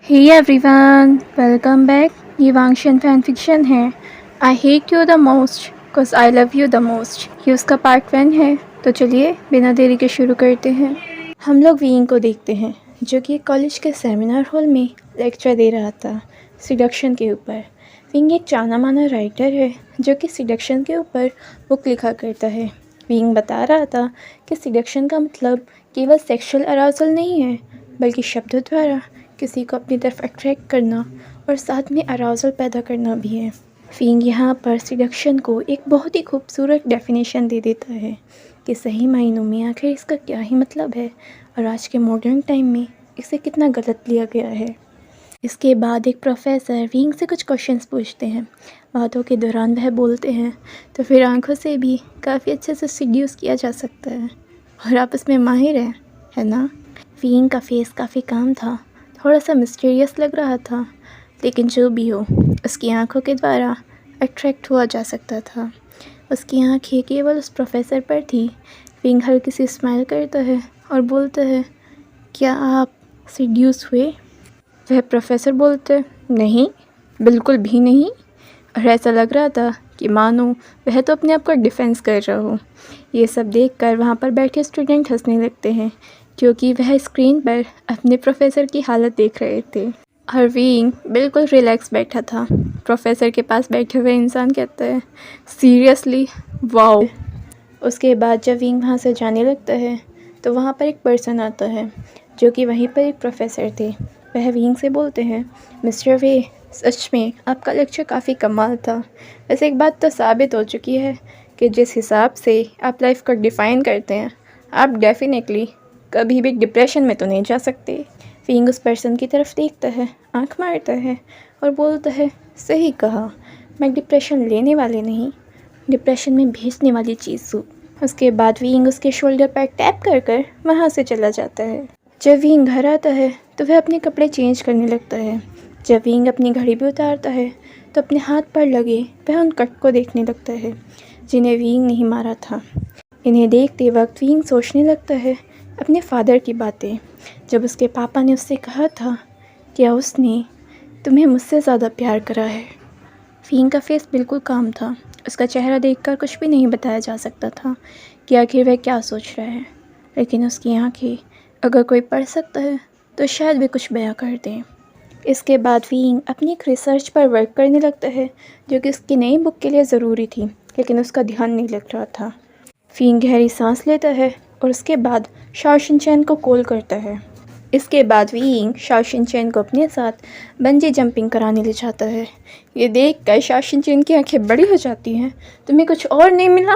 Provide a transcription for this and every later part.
Hey everyone, welcome back. ये वांगशन fan fiction है। I hate you the most because I love you the most. ये उसका part 1 है। तो चलिए बिना देरी के शुरू करते हैं। हम लोग विंग को देखते हैं जो कि कॉलेज के सेमिनार हॉल में लेक्चर दे रहा था सिडक्शन के ऊपर। विंग एक जाना माना राइटर है जो कि सिडक्शन के ऊपर बुक लिखा करता है। विंग बता रहा था कि सिडक्शन का मतलब केवल सेक्सुअल अराउजल नहीं है बल्कि शब्दों द्वारा किसी को अपनी तरफ अट्रैक्ट करना और साथ में अराउजल पैदा करना भी है। फिंग यहाँ पर सिडक्शन को एक बहुत ही खूबसूरत डेफिनेशन दे देता है कि सही मायनों में आखिर इसका क्या ही मतलब है और आज के मॉडर्न टाइम में इसे कितना गलत लिया गया है। इसके बाद एक प्रोफेसर विंग से कुछ क्वेश्चंस पूछते हैं। बातों के दौरान वह बोलते हैं तो फिर आंखों से भी काफ़ी अच्छे से सिड्यूस किया जा सकता है और आप इसमें माहिर हैं, है ना। विंग का फेस काफ़ी काम था, थोड़ा सा मिस्टीरियस लग रहा था, लेकिन जो भी हो उसकी आंखों के द्वारा अट्रैक्ट हुआ जा सकता था। उसकी आंखें केवल उस प्रोफेसर पर थी। विंग हल्की सी स्माइल करता है और बोलता है, क्या आप सीड्यूस हुए? वह प्रोफेसर बोलते, नहीं, बिल्कुल भी नहीं। और ऐसा लग रहा था कि मानो वह तो अपने आप का डिफेंस कर रहा हो। ये सब देखकर वहाँ पर बैठे स्टूडेंट हंसने लगते हैं क्योंकि वह स्क्रीन पर अपने प्रोफेसर की हालत देख रहे थे। और विंग बिल्कुल रिलैक्स बैठा था। प्रोफेसर के पास बैठे हुए इंसान कहता है, सीरियसली वाओ। उसके बाद जब विंग वहाँ से जाने लगता है तो वहाँ पर एक पर्सन आता है जो कि वहीं पर एक प्रोफेसर थे। वह विंग से बोलते हैं, मिस्टर वे, सच में आपका लेक्चर काफ़ी कमाल था। वैसे एक बात तो साबित हो चुकी है कि जिस हिसाब से आप लाइफ को डिफ़ाइन करते हैं, आप डेफिनेटली कभी भी डिप्रेशन में तो नहीं जा सकते। विंग उस पर्सन की तरफ देखता है, आंख मारता है और बोलता है, सही कहा, मैं डिप्रेशन लेने वाले नहीं, डिप्रेशन में भेजने वाली चीज़ हूँ। उसके बाद विंग उसके शोल्डर पर टैप कर कर वहाँ से चला जाता है। जब विंग घर आता है तो वह अपने कपड़े चेंज करने लगता है। जब विंग अपनी घड़ी भी उतारता है तो अपने हाथ पर लगे वह उन कट को देखने लगता है जिन्हें विंग नहीं मारा था। इन्हें देखते वक्त विंग सोचने लगता है अपने फादर की बातें, जब उसके पापा ने उससे कहा था, क्या उसने तुम्हें मुझसे ज़्यादा प्यार करा है। विंग का फेस बिल्कुल काम था। उसका चेहरा देखकर कुछ भी नहीं बताया जा सकता था कि आखिर वह क्या सोच रहा है, लेकिन उसकी आंखें अगर कोई पढ़ सकता है तो शायद वे कुछ बयां कर दें। इसके बाद विंग अपनी एक रिसर्च पर वर्क करने लगता है जो कि उसकी नई बुक के लिए ज़रूरी थी, लेकिन उसका ध्यान नहीं लग रहा था। विंग गहरी सांस लेता है और उसके बाद शाओ शिनचैन को कॉल करता है। इसके बाद विंग शाओ शिनचैन को अपने साथ बंजी जंपिंग कराने ले जाता है। ये देखकर शाओ शिनचैन की आंखें बड़ी हो जाती हैं, तुम्हें कुछ और नहीं मिला?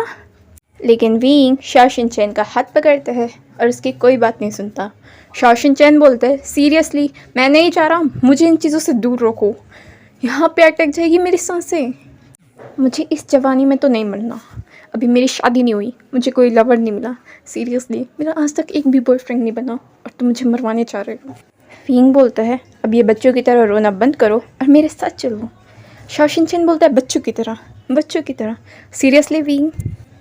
लेकिन विंग शाओ शिनचैन का हाथ पकड़ता है और उसकी कोई बात नहीं सुनता। शाओ शिनचैन बोलता है, सीरियसली मैं नहीं चाह रहा, मुझे इन चीज़ों से दूर रखो, यहाँ पे अटक जाएगी मेरी सांसें। मुझे इस जवानी में तो नहीं मरना, अभी मेरी शादी नहीं हुई, मुझे कोई लवर नहीं मिला, सीरियसली मेरा आज तक एक भी बॉयफ्रेंड नहीं बना और तुम मुझे मरवाने चाह रहे हो। विंग बोलता है, अब ये बच्चों की तरह रोना बंद करो और मेरे साथ चलो। शाओ शिनचैन बोलता है, बच्चों की तरह, सीरियसली विंग,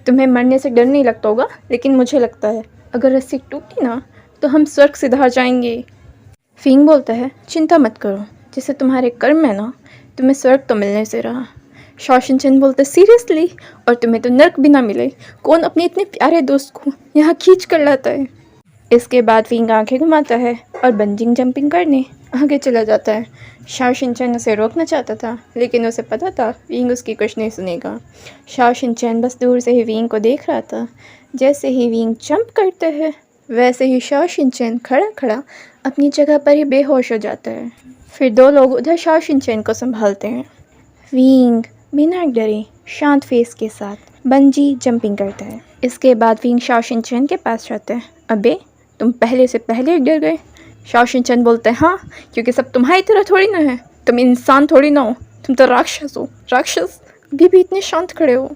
तुम्हें मरने से डर नहीं लगता होगा, लेकिन मुझे लगता है अगर रस्सी टूटी ना तो हम स्वर्ग से बाहर जाएंगे। विंग बोलता है, चिंता मत करो, जैसे तुम्हारे कर्म है ना, तुम्हें स्वर्ग तो मिलने से रहा। शाओ शिनचैन बोलते, सीरियसली, और तुम्हें तो नर्क भी ना मिले, कौन अपने इतने प्यारे दोस्त को यहाँ खींच कर लाता है। इसके बाद विंग आंखें घुमाता है और बंजिंग जंपिंग करने आगे चला जाता है। शाओ शिनचैन उसे रोकना चाहता था, लेकिन उसे पता था विंग उसकी कुछ नहीं सुनेगा। शाओ शिनचैन बस दूर से ही विंग को देख रहा था। जैसे ही विंग जंप करता है वैसे ही शाओ शिनचैन खड़ा खड़ा अपनी जगह पर ही बेहोश हो जाता है। फिर दो लोग उधर शाओ शिनचैन को संभालते हैं। विंग बिना डरे शांत फेस के साथ बंजी जंपिंग करता है। इसके बाद विंग शाओ शिनचैन के पास जाता है। अबे तुम पहले से पहले डर गए? शाओ शिनचैन बोलते हैं, हाँ, क्योंकि सब तुम्हारी तरह थोड़ी ना है, तुम इंसान थोड़ी ना हो, तुम तो राक्षस हो। राक्षस, अभी भी इतने शांत खड़े हो।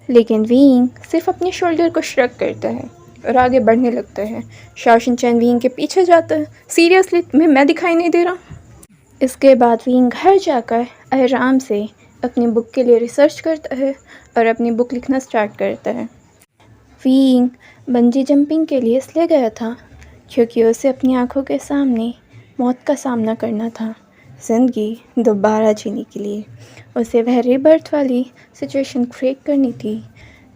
लेकिन विंग सिर्फ अपने शोल्डर को श्रग करता है और आगे बढ़ने लगता है। शाओ शिनचैन विंग के पीछे जाता है, सीरियसली तुम्हें मैं दिखाई नहीं दे रहा? इसके बाद विंग घर जाकर आराम से अपनी बुक के लिए रिसर्च करता है और अपनी बुक लिखना स्टार्ट करता है। विंग बंजी जंपिंग के लिए इसलिए गया था क्योंकि उसे अपनी आंखों के सामने मौत का सामना करना था ज़िंदगी दोबारा जीने के लिए। उसे वह रीबर्थ वाली सिचुएशन क्रिएट करनी थी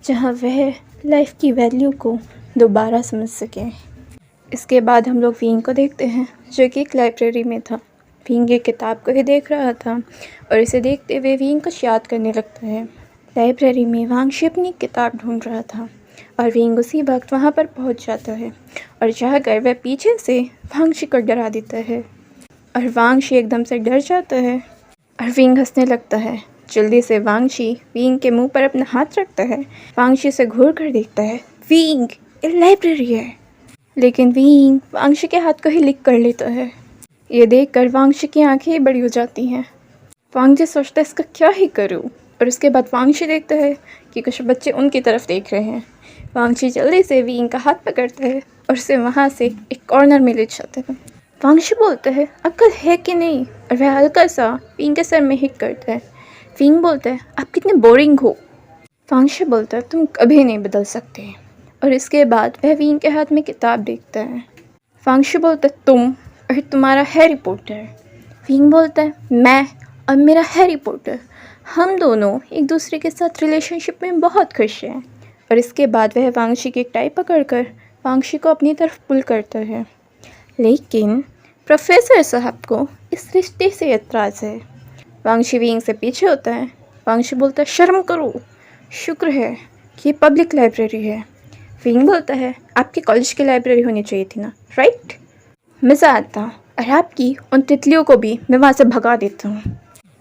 जहाँ वह लाइफ की वैल्यू को दोबारा समझ सके। इसके बाद हम लोग विंग को देखते हैं जो कि एक लाइब्रेरी में था। विंग एक किताब को ही देख रहा था और इसे देखते हुए विंग कुछ याद करने लगता है। लाइब्रेरी में वांगशी अपनी किताब ढूंढ रहा था और विंग उसी वक्त वहाँ पर पहुँच जाता है और जाकर वह पीछे से वांगशी को डरा देता है और वांगशी एकदम से डर जाता है और विंग हंसने लगता है। जल्दी से वांगशी विंग के मुंह पर अपना हाथ रखता है। वांगशी से घूर कर देखता है। विंग, ये लाइब्रेरी है। लेकिन विंग वांगशी के हाथ को ही लिक कर लेता है। ये देखकर वांगशी की आंखें बड़ी हो जाती हैं। वांगशी सोचता है इसका क्या ही करूं, और उसके बाद वांगशी देखता है कि कुछ बच्चे उनकी तरफ देख रहे हैं। वांगशी जल्दी से विंग का हाथ पकड़ता है और उसे वहाँ से एक कॉर्नर में ले जाता है। वांगशी बोलता है अक्ल है कि नहीं, और वह हल्का सा विंग के सर में हिट करता है। विंग बोलता है आप कितने बोरिंग हो। वांगशी बोलता है तुम कभी नहीं बदल सकते, और इसके बाद वह विंग के हाथ में किताब देखता है। वांगशी बोलता है तुम और तुम्हारा हैरी पॉटर। विंग बोलता है मैं और मेरा हैरी पॉटर, हम दोनों एक दूसरे के साथ रिलेशनशिप में बहुत खुश हैं। और इसके बाद वह वांगशी की एक टाई पकड़कर वांगशी को अपनी तरफ पुल करता है। लेकिन प्रोफेसर साहब को इस रिश्ते से एतराज़ है। वांगशी विंग से पीछे होता है। वांगशी बोलता है शर्म करो, शुक्र है कि ये पब्लिक लाइब्रेरी है। विंग बोलता है आपकी कॉलेज की लाइब्रेरी होनी चाहिए थी ना, राइट? मज़ा आता और आपकी उन तितलियों को भी मैं वहाँ से भगा देता हूँ।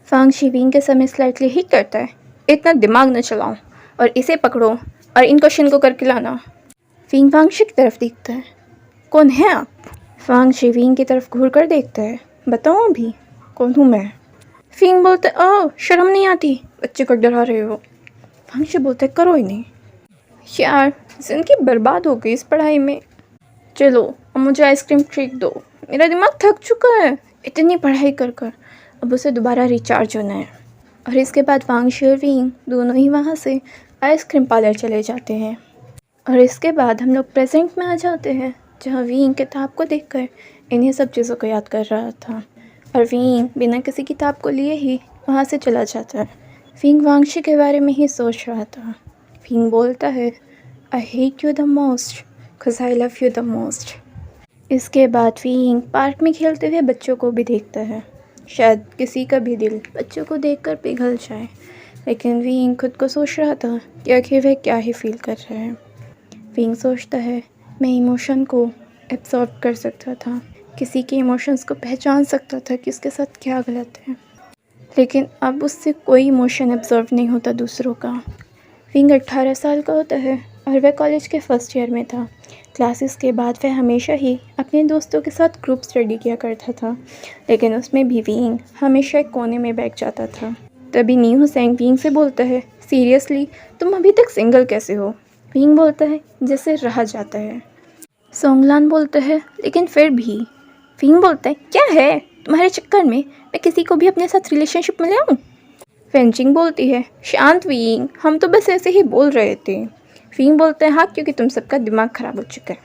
वांगशी विंग के समय स्लाइटली हिट करता है। इतना दिमाग न चलाओ और इसे पकड़ो और इन क्वेश्चन को करके लाना। विंग वांगशी की तरफ देखता है। कौन है आप? वांगशी विंग की तरफ घूर कर देखता है। बताओ अभी कौन हूँ मैं? विंग बोलता है ओह शर्म नहीं आती, बच्चे को डरा रहे हो। वांगशी बोलता है करो ही नहीं यार, ज़िंदगी बर्बाद हो गई इस पढ़ाई में। चलो अब मुझे आइसक्रीम ट्रीट दो, मेरा दिमाग थक चुका है इतनी पढ़ाई कर कर, अब उसे दोबारा रिचार्ज होना है। और इसके बाद वांगशी और विंग दोनों ही वहाँ से आइसक्रीम पार्लर चले जाते हैं। और इसके बाद हम लोग प्रेजेंट में आ जाते हैं जहाँ विंग किताब को देखकर इन्हीं सब चीज़ों को याद कर रहा था। और विंग बिना किसी किताब को लिए ही वहाँ से चला जाता है। विंग वांगशी के बारे में ही सोच रहा था। विंग बोलता है I hate you the most because I love you the most. इसके बाद विंग पार्क में खेलते हुए बच्चों को भी देखता है। शायद किसी का भी दिल बच्चों को देखकर पिघल जाए, लेकिन विंग खुद को सोच रहा था कि आखिर वह क्या ही फील कर रहे हैं। विंग सोचता है मैं इमोशन को एब्जॉर्ब कर सकता था, किसी के इमोशंस को पहचान सकता था कि उसके साथ क्या गलत है, लेकिन अब उससे कोई इमोशन एब्जॉर्ब नहीं होता दूसरों का। विंग 18 साल का होता है और वह कॉलेज के फर्स्ट ईयर में था। क्लासेस के बाद वह हमेशा ही अपने दोस्तों के साथ ग्रुप स्टडी किया करता था, लेकिन उसमें भी विंग हमेशा एक कोने में बैठ जाता था। तभी नी हुसैन विंग से बोलता है सीरियसली तुम अभी तक सिंगल कैसे हो? विंग बोलता है जैसे रहा जाता है। सोंगलान बोलता है लेकिन फिर भी। विंग बोलता है क्या है तुम्हारे चक्कर में मैं किसी को भी अपने साथ रिलेशनशिप में ले आऊँ? फेंचिंग बोलती है शांत विंग, हम तो बस ऐसे ही बोल रहे थे। विंग बोलता है हाँ क्योंकि तुम सबका दिमाग ख़राब हो चुका है।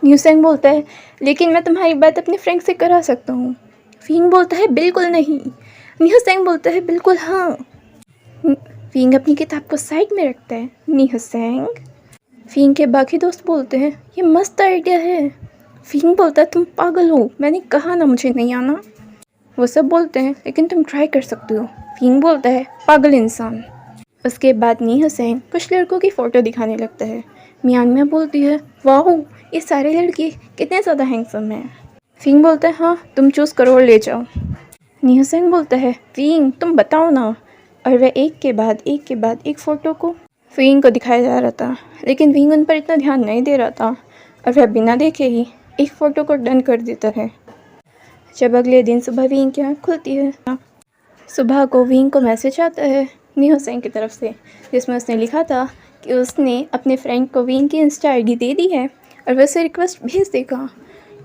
न्यूसेंग बोलता है लेकिन मैं तुम्हारी बात अपने फ्रेंड से करा सकता हूँ। विंग बोलता है बिल्कुल नहीं। न्यूसेंग बोलता है बिल्कुल हाँ। विंग अपनी किताब को साइड में रखता है। न्यूसेंग। विंग के बाकी दोस्त बोलते हैं ये मस्त आइडिया है। विंग बोलता है तुम पागल हो, मैंने कहा ना मुझे नहीं आना। वो सब बोलते हैं लेकिन तुम ट्राई कर सकते हो। विंग बोलता है पागल इंसान। उसके बाद नी हुसैन कुछ लड़कों की फ़ोटो दिखाने लगता है। मियानमिया बोलती है वाह ये सारे लड़के कितने ज़्यादा हैंडसम हैं। विंग बोलता है हाँ तुम चूज़ करो और ले जाओ। नी हुसैन बोलता है विंग तुम बताओ ना, और वह एक के बाद एक फ़ोटो को विंग को दिखाया जा रहा था, लेकिन विंग उन पर इतना ध्यान नहीं दे रहा था और वह बिना देखे ही एक फ़ोटो को डन कर देता है। जब अगले दिन सुबह विंग की आँख खुलती है, सुबह को विंग को मैसेज आता है नी हुसैन की तरफ से, जिसमें उसने लिखा था कि उसने अपने फ्रेंड को विंग की इंस्टा आईडी दे दी है और वह उसे रिक्वेस्ट भेज देगा।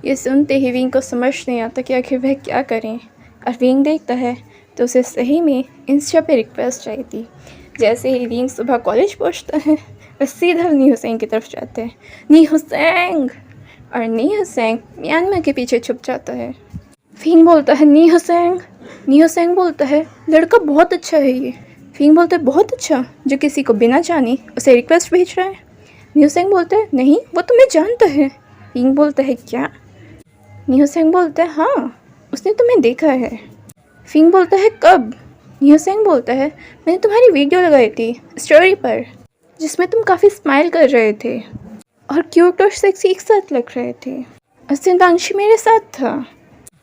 ये सुनते ही विंग को समझ नहीं आता कि आखिर वह क्या करें, और विंग देखता है तो उसे सही में इंस्टा पे रिक्वेस्ट आई थी। जैसे ही विंग सुबह कॉलेज पहुंचता है वह सीधा नी हुसैन की तरफ जाता है। नी हुसैन, और नी हुसैन म्यांमार के पीछे छुप जाता है। फ़िंग बोलता है नी हुसैन बोलता है लड़का बहुत अच्छा है ये। फ़िंग बोलता है बहुत अच्छा, जो किसी को बिना जाने उसे रिक्वेस्ट भेज रहा है। नी हुसैन बोलता है नहीं, वो तुम्हें जानता है। फ़िंग बोलता है क्या? नी हुसैन बोलता है हाँ, उसने तुम्हें देखा है। फ़िंग बोलता है कब? नी हुसैन बोलता है मैंने तुम्हारी वीडियो लगाई थी स्टोरी पर, जिसमें तुम काफ़ी स्माइल कर रहे थे और क्यूट और सेक्सी एक साथ लग रहे थे। उस दिन वांशी मेरे साथ था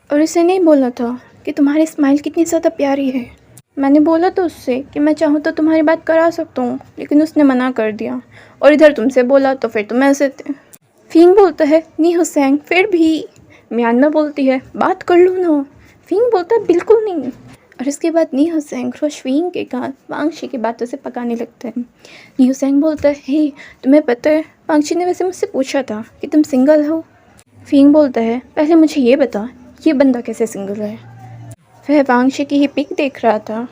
और उसे नहीं बोला था कि तुम्हारी स्माइल कितनी ज़्यादा प्यारी है। मैंने बोला तो उससे कि मैं चाहूँ तो तुम्हारी बात करा सकता हूँ, लेकिन उसने मना कर दिया और इधर तुमसे बोला तो फिर तुम ऐसे थे। फ़िंग बोलता है नी हुसैन फिर भी। म्यांमा बोलती है बात कर लो ना। फ़िंग बोलता है बिल्कुल नहीं। और इसके बाद नी हुसैन खुश फ़िंग के कान वांगशी की बातों से पकाने लगता है। नी हुसैन बोलता है हे, तुम्हें पता है वांगशी ने वैसे मुझसे पूछा था कि तुम सिंगल हो। फ़िंग बोलता है पहले मुझे ये बता, ये बंदा कैसे सिंगल है? वह वांगशी की ही पिक देख रहा था।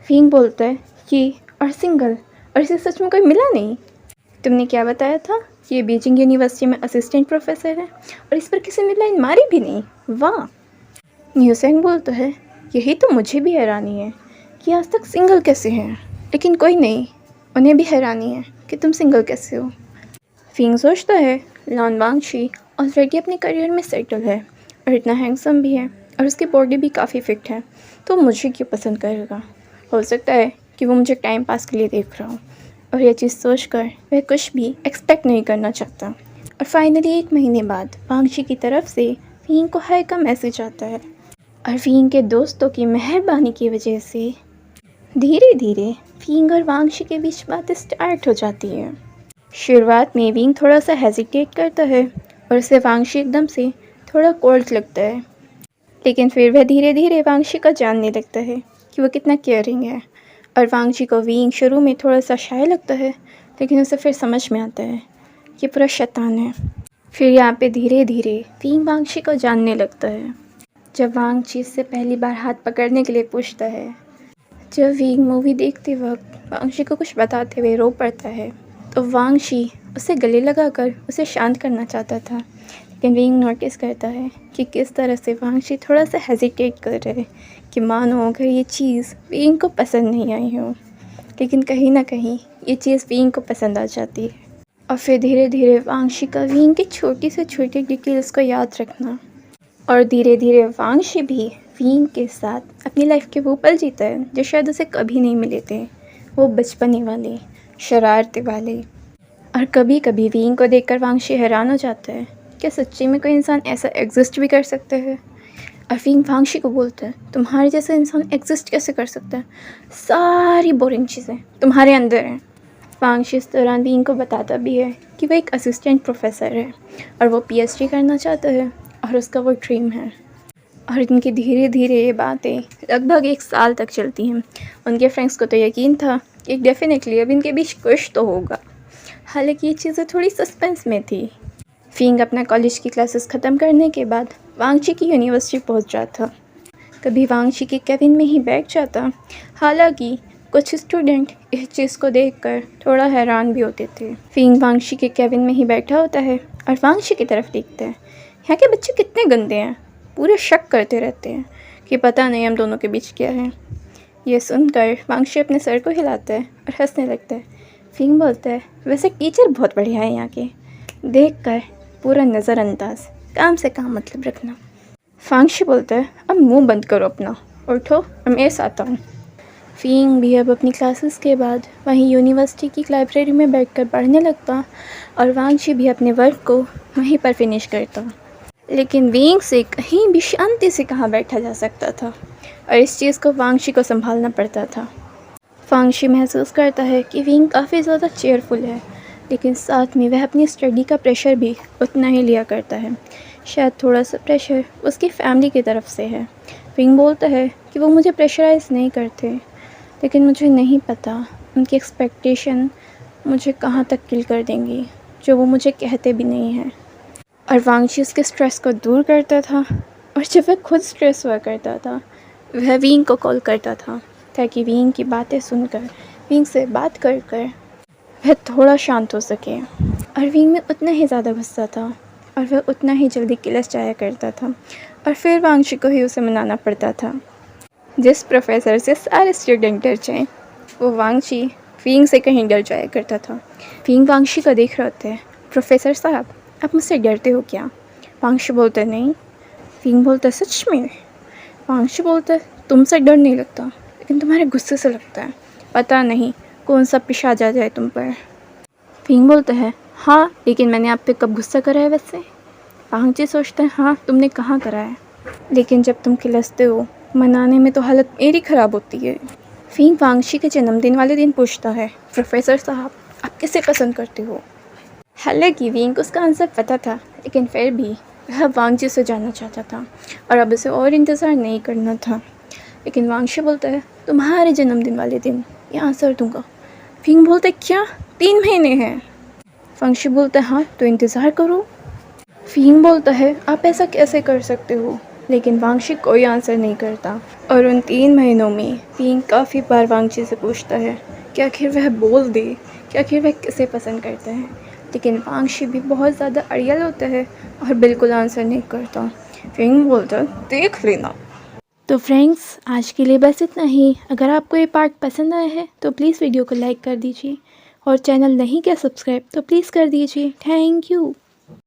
फ़िंग बोलता है ये और सिंगल, और इसे सच में कोई मिला नहीं। तुमने क्या बताया था? ये बीजिंग यूनिवर्सिटी में असिस्टेंट प्रोफेसर है और इस पर किसी ने लाइन मारी भी नहीं। वाह। नी हुसैन बोलता है यही तो मुझे भी हैरानी है कि आज तक सिंगल कैसे हैं, लेकिन कोई नहीं, उन्हें भी हैरानी है कि तुम सिंगल कैसे हो। फ़िंग सोचता है लॉन वांगशी ऑलरेडी अपने करियर में सेटल है और इतना हैंडसम भी है और उसकी बॉडी भी काफ़ी फिट है, तो मुझे क्यों पसंद करेगा? हो सकता है कि वो मुझे टाइम पास के लिए देख रहा हो, और यह चीज़ सोचकर वह कुछ भी एक्सपेक्ट नहीं करना चाहता। और फाइनली 1 महीने बाद वांगशी की तरफ से फ़िंग को हाय का मैसेज आता है और फ़िंग के दोस्तों की मेहरबानी की वजह से धीरे धीरे फ़िंग और वांगशी के बीच बातें स्टार्ट हो जाती है। शुरुआत में विंग थोड़ा सा हेजिटेट करता है और उसे वांगशी एकदम से थोड़ा कोल्ड लगता है, लेकिन फिर वह धीरे धीरे वांगशी को जानने लगता है कि वो कितना केयरिंग है। और वांगशी को विंग शुरू में थोड़ा सा शाय लगता है, लेकिन उसे फिर समझ में आता है कि पूरा शैतान है। फिर यहाँ पे धीरे धीरे विंग वांगशी को जानने लगता है। जब वांगशी से पहली बार हाथ पकड़ने के लिए पूछता है, जब विंग मूवी देखते वक्त वांगशी को कुछ बताते हुए रो पड़ता है, तो वांगशी उसे गले लगाकर उसे शांत करना चाहता था, लेकिन विंग नोटिस करता है कि किस तरह से वांगशी थोड़ा सा हेजिटेट कर रहे कि मानो अगर ये चीज़ विंग को पसंद नहीं आई हो, लेकिन कहीं ना कहीं ये चीज़ विंग को पसंद आ जाती है। और फिर धीरे धीरे वांगशी का विंग की छोटी से छोटी डिटेल्स को याद रखना, और धीरे धीरे वांगशी भी विंग के साथ अपनी लाइफ के वो पल जीता है जो शायद उसे कभी नहीं मिले थे, वो बचपने वाले, शरारते वाले। और कभी कभी विंग को देखकर वांगशी हैरान हो जाता है, क्या सच्ची में कोई इंसान ऐसा एग्जिस्ट भी कर सकता है? और विंग वांगशी को बोलता है तुम्हारे जैसा इंसान एग्जिस्ट कैसे कर सकता है? सारी बोरिंग चीज़ें तुम्हारे अंदर हैं। वांगशी इस दौरान विंग को बताता भी है कि वह एक असिस्टेंट प्रोफेसर है और वो पीएचडी करना चाहता है और उसका वो ड्रीम है। और इनकी धीरे धीरे ये बातें लगभग 1 साल तक चलती हैं। उनके फ्रेंड्स को तो यकीन था कि डेफिनेटली अब इनके बीच कुछ तो होगा, हालांकि ये चीज़ें थोड़ी सस्पेंस में थी। फ़िंग अपना कॉलेज की क्लासेस ख़त्म करने के बाद वांगशी की यूनिवर्सिटी पहुंच जाता। कभी वांगशी के केबिन में ही बैठ जाता, हालांकि कुछ स्टूडेंट इस चीज़ को देखकर थोड़ा हैरान भी होते थे। फ़िंग वांगशी के केबिन में ही बैठा होता है और वांगशी की तरफ देखता है। यहाँ के बच्चे कितने गंदे हैं, पूरे शक करते रहते हैं कि पता नहीं हम दोनों के बीच क्या है। ये सुनकर वांगशी अपने सर को हिलाता है और हंसने लगता है। फ़िंग बोलता है वैसे टीचर बहुत बढ़िया है यहाँ के, देखकर पूरा नज़रअंदाज, काम से काम मतलब रखना। वांगशी बोलता है अब मुंह बंद करो अपना, उठो और मेरे साथ आओ। फ़िंग भी अब अपनी क्लासेस के बाद वहीं यूनिवर्सिटी की लाइब्रेरी में बैठकर पढ़ने लगता और वांगशी भी अपने वर्क को वहीं पर फिनिश करता। लेकिन विंग से कहीं भी शांति से कहाँ बैठा जा सकता था, और इस चीज़ को वांगशी को संभालना पड़ता था। वांगशी महसूस करता है कि विंग काफ़ी ज़्यादा चेयरफुल है, लेकिन साथ में वह अपनी स्टडी का प्रेशर भी उतना ही लिया करता है। शायद थोड़ा सा प्रेशर उसकी फैमिली की तरफ से है। विंग बोलता है कि वो मुझे प्रेशराइज़ नहीं करते, लेकिन मुझे नहीं पता उनकी एक्सपेक्टेशन मुझे कहाँ तक किल कर देंगी, जो वो मुझे कहते भी नहीं हैं। और वांगशी उसके स्ट्रेस को दूर करता था, और जब वह खुद स्ट्रेस हुआ करता था वह विंग को कॉल करता था, ताकि विंग की बातें सुनकर, विंग से बात कर कर वह थोड़ा शांत हो सके। और विंग में उतना ही ज़्यादा गुस्सा था और वह उतना ही जल्दी किलस जाया करता था, और फिर वांगशी को ही उसे मनाना पड़ता था। जिस प्रोफेसर से सारे स्टूडेंट डर जाएं, वो वांगशी फिंग से कहीं डर जाया करता था। फिंग वांगशी को देख रहे होते हैं, प्रोफेसर साहब आप मुझसे डरते हो क्या? वांगशी बोलता नहीं। फिंग बोलता सच में? वांगशी बोलता तुमसे डर नहीं लगता, लेकिन तुम्हारे गुस्से से लगता है। पता नहीं कौन सा पिशाच आ जाए तुम पर। फिंग बोलता है हाँ, लेकिन मैंने आप पे कब गुस्सा करा है वैसे? वांगशी सोचता है हाँ तुमने कहाँ करा है, लेकिन जब तुम खिलसते हो मनाने में तो हालत मेरी ख़राब होती है। फिंग वांगशी के जन्मदिन वाले दिन पूछता है प्रोफेसर साहब आप किसे पसंद करते हो? हालांकि विंग को उसका आंसर पता था, लेकिन फिर भी वह वांगशी से जानना चाहता था और अब उसे और इंतज़ार नहीं करना था। लेकिन वांगशी बोलता है तुम्हारे जन्मदिन वाले दिन ये आंसर दूंगा। फिंग बोलता है क्या 3 महीने हैं? वांगशी बोलता है हाँ तो इंतज़ार करो। फिंग बोलता है आप ऐसा कैसे कर सकते हो? लेकिन वांगशी कोई आंसर नहीं करता और उन 3 महीनों में फिंग काफ़ी बार वांगशी से पूछता है कि आखिर वह बोल दे कि आखिर वह किसे पसंद करता है, लेकिन वांगशी भी बहुत ज़्यादा अड़ियल होता है और बिल्कुल आंसर नहीं करता। फिंग बोलता देख लेना। तो फ्रेंड्स आज के लिए बस इतना ही। अगर आपको ये पार्ट पसंद आया है तो प्लीज़ वीडियो को लाइक कर दीजिए और चैनल नहीं किया सब्सक्राइब तो प्लीज़ कर दीजिए। Thank you.